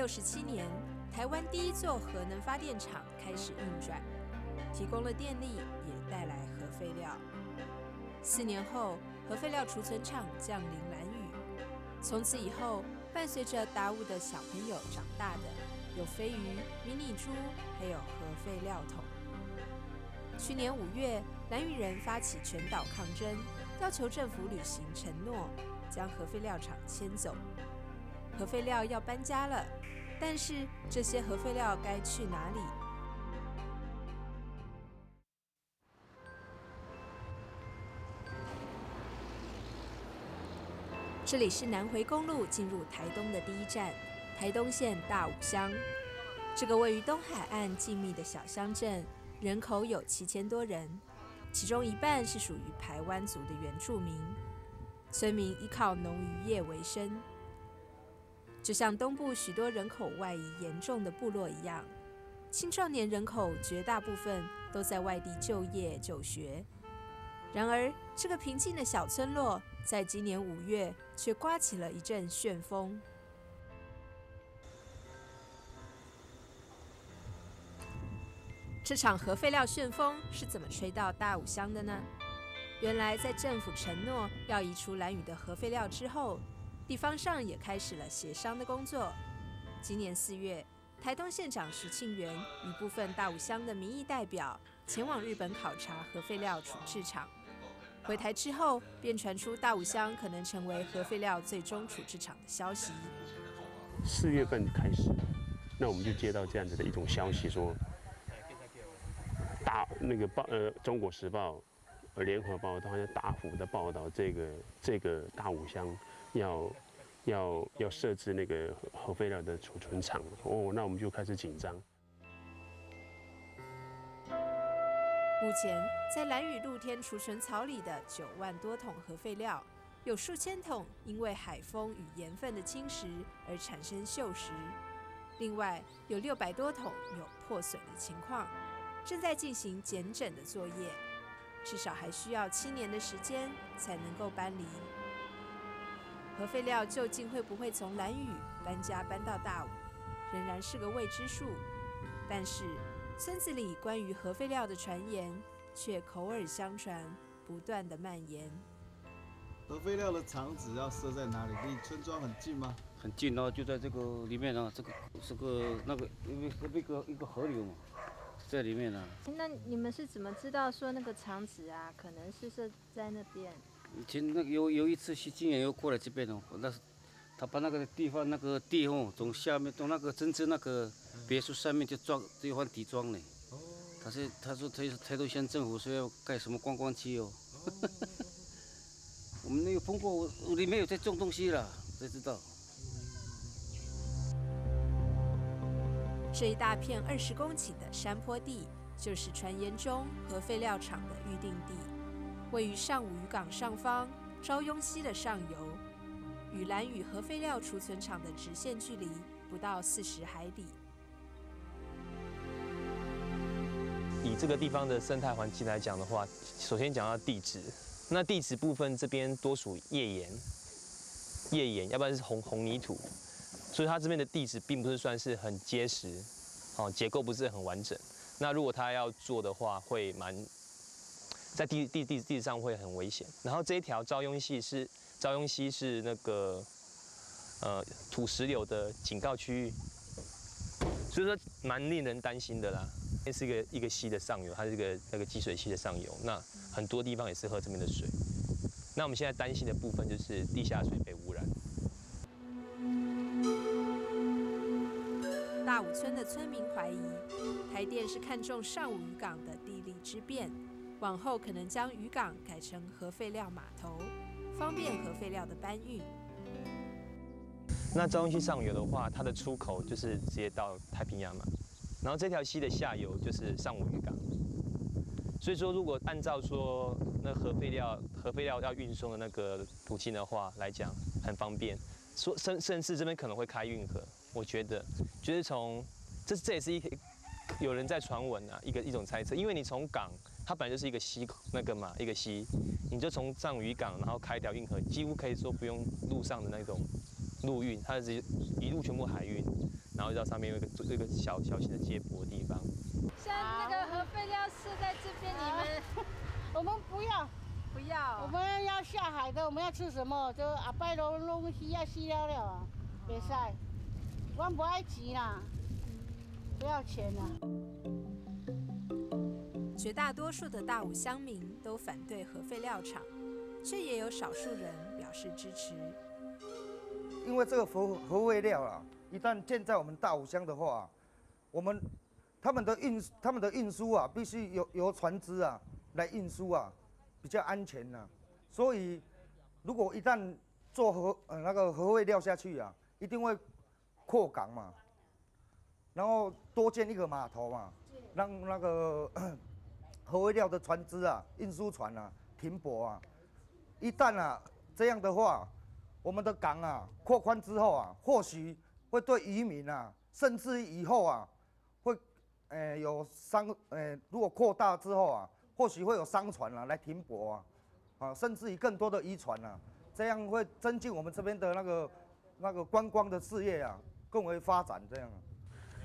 1967年，台湾第一座核能发电厂开始运转，提供了电力，也带来核废料。4年后，核废料储存厂降临兰屿，从此以后，伴随着达悟的小朋友长大的，有飞鱼、迷你猪，还有核废料桶。去年5月，兰屿人发起全岛抗争，要求政府履行承诺，将核废料厂迁走。核废料要搬家了，但是这些核废料该去哪里？这里是南回公路进入台东的第一站，台东县大武乡。这个位于东海岸静谧的小乡镇，人口有7000多人，其中一半是属于排湾族的原住民。村民依靠农渔业为生。就像东部许多人口外移严重的部落一样，青壮年人口绝大部分都在外地就业就学。然而，这个平静的小村落，在今年5月却刮起了一阵旋风。这场核废料旋风是怎么吹到大武乡的呢？原来，在政府承诺要移除兰屿的核废料之后，地方上也开始了协商的工作。今年4月，台东县长徐庆元与部分大武乡的民意代表前往日本考察核废料处置厂。回台之后，便传出大武乡可能成为核废料最终处置厂的消息。4月份开始，那我们就接到这样子的一种消息，说中国时报、联合报，它大幅的报道这个大武乡要设置那个核废料的储存厂。那我们就开始紧张。目前，在兰屿露天储存槽里的9万多桶核废料，有数千桶因为海风与盐分的侵蚀而产生锈蚀，另外有600多桶有破损的情况，正在进行检整的作业，至少还需要7年的时间才能够搬离。核废料究竟会不会从兰屿搬到大武，仍然是个未知数。但是，村子里关于核废料的传言却口耳相传，不断的蔓延。核废料的厂址要设在哪里？离村庄很近吗？很近哦，就在这个里面啊，这个那个一个河流嘛，在里面啊。那你们是怎么知道说那个厂址啊，可能是设在那边？以前那个有一次徐经理又过来这边哦，那是他把那个地方那个地哦，从下面从那个真正那个别墅上面就换底桩呢。他说台东县政府说要盖什么观光区哦。我们那个碰过，我里面有在种东西啦，才知道。这一大片20公顷的山坡地，就是传言中核废料厂的预定地，位于上武渔港上方昭雍溪的上游，与兰屿核废料储存厂的直线距离不到40海里。以这个地方的生态环境来讲的话，首先讲到地质，那地质部分这边多属页岩，要不然是红泥土，所以它这边的地质并不是算是很结实，结构不是很完整。那如果它要做的话，会在地质上会很危险。然后这一条昭雍溪是那个土石流的警告区域，所以说蛮令人担心的啦。这是一个溪的上游，它是那个积水溪的上游，那很多地方也是喝这边的水。那我们现在担心的部分就是地下水被污染。大武村的村民怀疑，台电是看中上武渔港的地利之便，往后可能将渔港改成核废料码头，方便核废料的搬运。那昭雍溪上游的话，它的出口就是直接到太平洋嘛。然后这条溪的下游就是上武渔港，所以说如果按照说那核废料要运送的那个途径的话来讲，很方便，甚至这边可能会开运河，我觉得就是这也是有人在传闻啊，一种猜测，因为你从港它本来就是一个溪一个溪，你就从上武渔港然后开一条运河，几乎可以说不用路上的那种陆运，它是一路全部海运。就知道上面有一个小型的接驳的地方。像那个核废料设在这边，你们我们不要，不要？我们要下海的，我们要吃什么？就阿拜弄鱼啊、死了了啊，袂使。我不爱钱啦，不要钱啦。绝大多数的大武乡民都反对核废料厂，却也有少数人表示支持。因为这个核废料啊，一旦建在我们大武乡的话，他们的运输啊，必须由船只啊来运输啊，比较安全呐。所以，如果一旦做那个核废料下去啊，一定会扩港嘛，然后多建一个码头嘛，让那个核废料的船只啊、运输船啊停泊啊。一旦啊这样的话，我们的港啊扩宽之后啊，或许会对渔民啊，甚至以后啊，会有如果扩大之后啊，或许会有商船啊来停泊啊，甚至于更多的渔船啊，这样会增进我们这边的那个观光的事业啊，更为发展这样。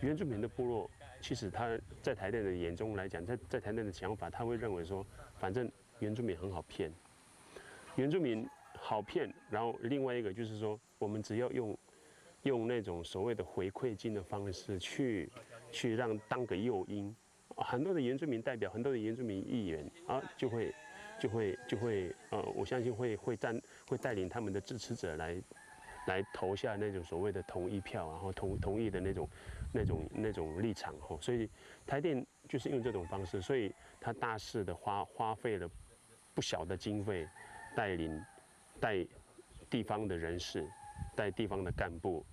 原住民的部落，其实他在台电的眼中来讲，在台电的想法，他会认为说，反正原住民很好骗，原住民好骗，然后另外一个就是说，我们只要用那种所谓的回馈金的方式去让当个诱因，很多的原住民代表，很多的原住民议员啊，就会我相信会带领他们的支持者来投下那种所谓的同意票，然后同意的那种立场吼，所以台电就是用这种方式，所以他大肆的花费了不小的经费，带地方的人士，带地方的干部，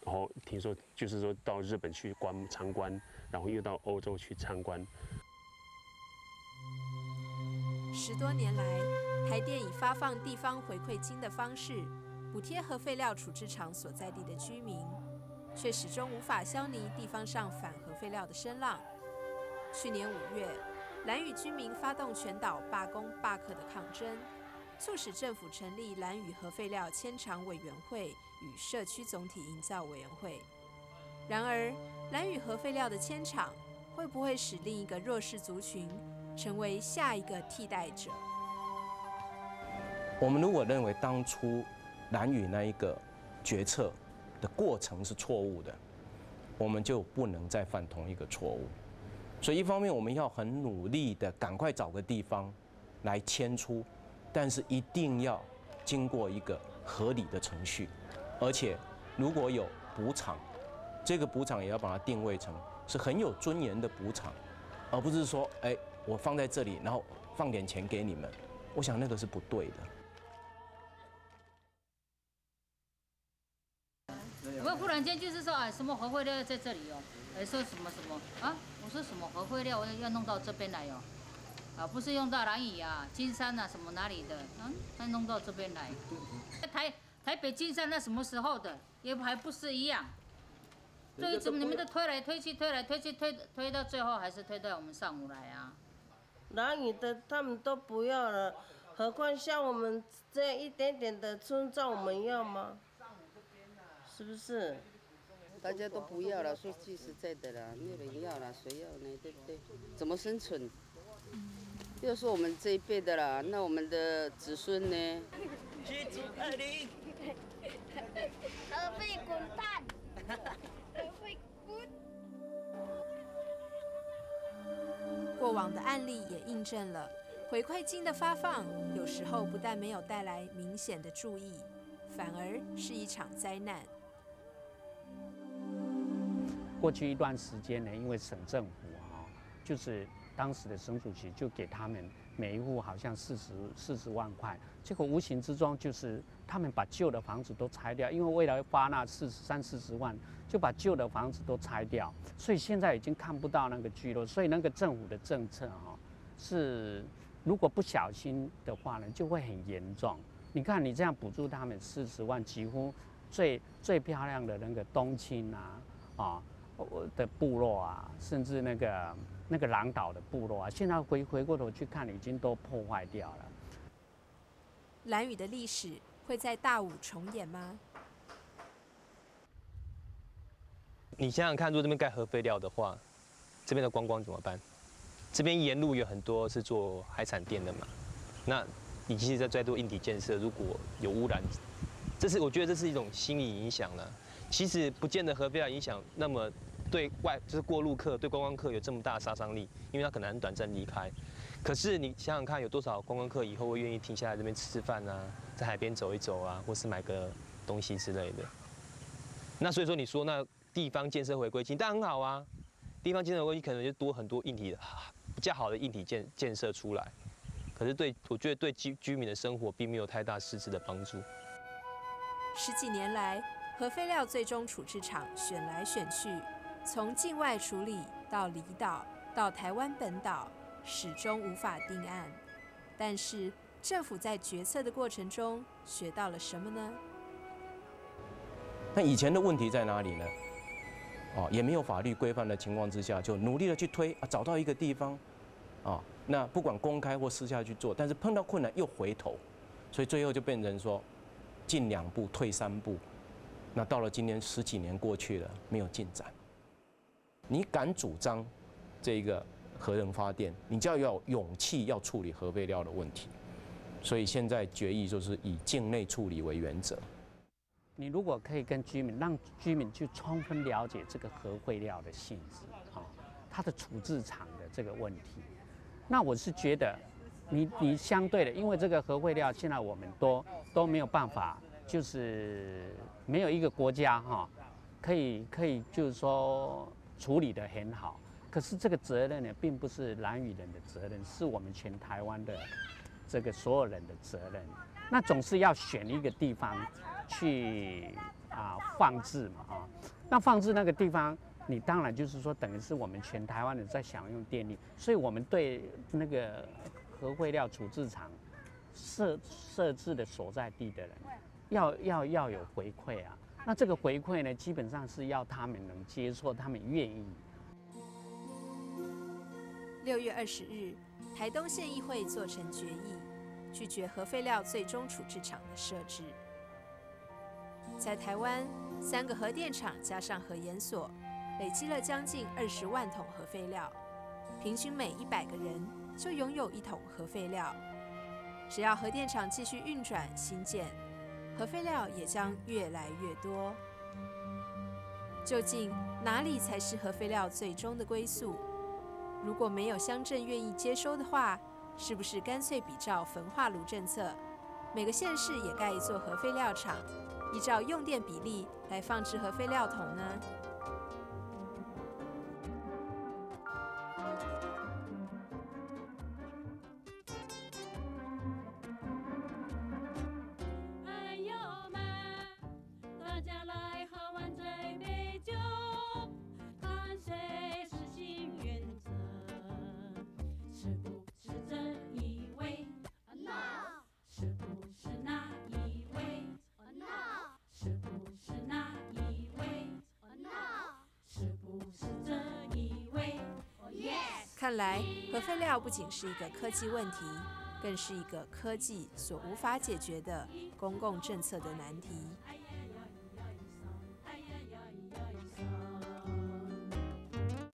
然后听说就是说到日本去参观，然后又到欧洲去参观。10多年来，台电以发放地方回馈金的方式，补贴核废料处置场所在地的居民，却始终无法消弭地方上反核废料的声浪。去年5月，兰屿居民发动全岛罢工罢课的抗争，促使政府成立兰屿核废料迁厂委员会与社区总体营造委员会。然而，兰屿核废料的迁厂会不会使另一个弱势族群成为下一个替代者？我们如果认为当初兰屿那一个决策的过程是错误的，我们就不能再犯同一个错误。所以一方面我们要很努力的赶快找个地方来迁出，但是一定要经过一个合理的程序，而且如果有补偿，这个补偿也要把它定位成是很有尊严的补偿，而不是说我放在这里，然后放点钱给你们，我想那个是不对的。我们忽然间就是说什么核废料在这里哦，说什么啊？我说什么核废料要弄到这边来哦，不是用到兰屿啊、金山啊什么哪里的，要弄到这边来。台北金山那什么时候的，也还不是一样。所以怎么你们都推来推去，推到最后还是推到我们上午来啊？兰屿的他们都不要了，何况像我们这样一点点的村庄，我们要吗？是不是？大家都不要了，说句实在的啦，没有人要了，谁要呢？对不对？怎么生存？要说我们这一辈的啦，那我们的子孙呢？去主20，核废滚蛋！核废滚！过往的案例也印证了，回馈金的发放有时候不但没有带来明显的注意，反而是一场灾难。过去一段时间呢，因为省政府就是当时的省主席就给他们每一户好像40万块，结果无形之中就是他们把旧的房子都拆掉，因为为了发那30-40万，就把旧的房子都拆掉，所以现在已经看不到那个聚落，所以那个政府的政策是如果不小心的话呢，就会很严重。你看你这样补助他们40万，几乎最漂亮的那个东清的部落啊，甚至那个狼岛的部落啊，现在回过头去看，已经都破坏掉了。兰屿的历史会在大武重演吗？你想想看，如果这边盖核废料的话，这边的观光怎么办？这边沿路有很多是做海产店的嘛，那你其实在做硬体建设，如果有污染，我觉得这是一种心理影响了。其实不见得核废料影响那么对就是过路客、对观光客有这么大的杀伤力，因为他可能很短暂离开。可是你想想看，有多少观光客以后会愿意停下来这边吃饭啊，在海边走一走啊，或是买个东西之类的？那所以说，你说那地方建设回归期，但很好啊。地方建设回归期可能就多很多硬体比较好的硬体建设出来，可是我觉得对居民的生活并没有太大实质的帮助。10几年来，核废料最终处置场选来选去，从境外处理到离岛到台湾本岛，始终无法定案。但是政府在决策的过程中学到了什么呢？那以前的问题在哪里呢？也没有法律规范的情况之下，就努力的去推找到一个地方，那不管公开或私下去做，但是碰到困难又回头，所以最后就变成说进2步退3步。那到了今天10几年过去了，没有进展。你敢主张这个核能发电，你就要有勇气要处理核废料的问题。所以现在决议就是以境内处理为原则。你如果可以跟居民，让居民去充分了解这个核废料的性质，它的处置场的这个问题，那我是觉得你相对的，因为这个核废料现在我们都没有办法，就是没有一个国家可以就是说处理得很好。可是这个责任呢，并不是兰屿人的责任，是我们全台湾的这个所有人的责任。那总是要选一个地方去放置嘛那放置那个地方，你当然就是说等于是我们全台湾人在享用电力，所以我们对那个核废料处置场设置的所在地的人，要有回馈啊。那这个回馈呢，基本上是要他们能接受，他们愿意。6月20日，台东县议会做成决议，拒绝核废料最终处置场的设置。在台湾，3个核电厂加上核研所，累积了将近20万桶核废料，平均每100个人就拥有1桶核废料。只要核电厂继续运转新建，核废料也将越来越多。究竟哪里才是核废料最终的归宿？如果没有乡镇愿意接收的话，是不是干脆比照焚化炉政策，每个县市也盖一座核废料厂，依照用电比例来放置核废料桶呢？看来，核废料不仅是一个科技问题，更是一个科技所无法解决的公共政策的难题。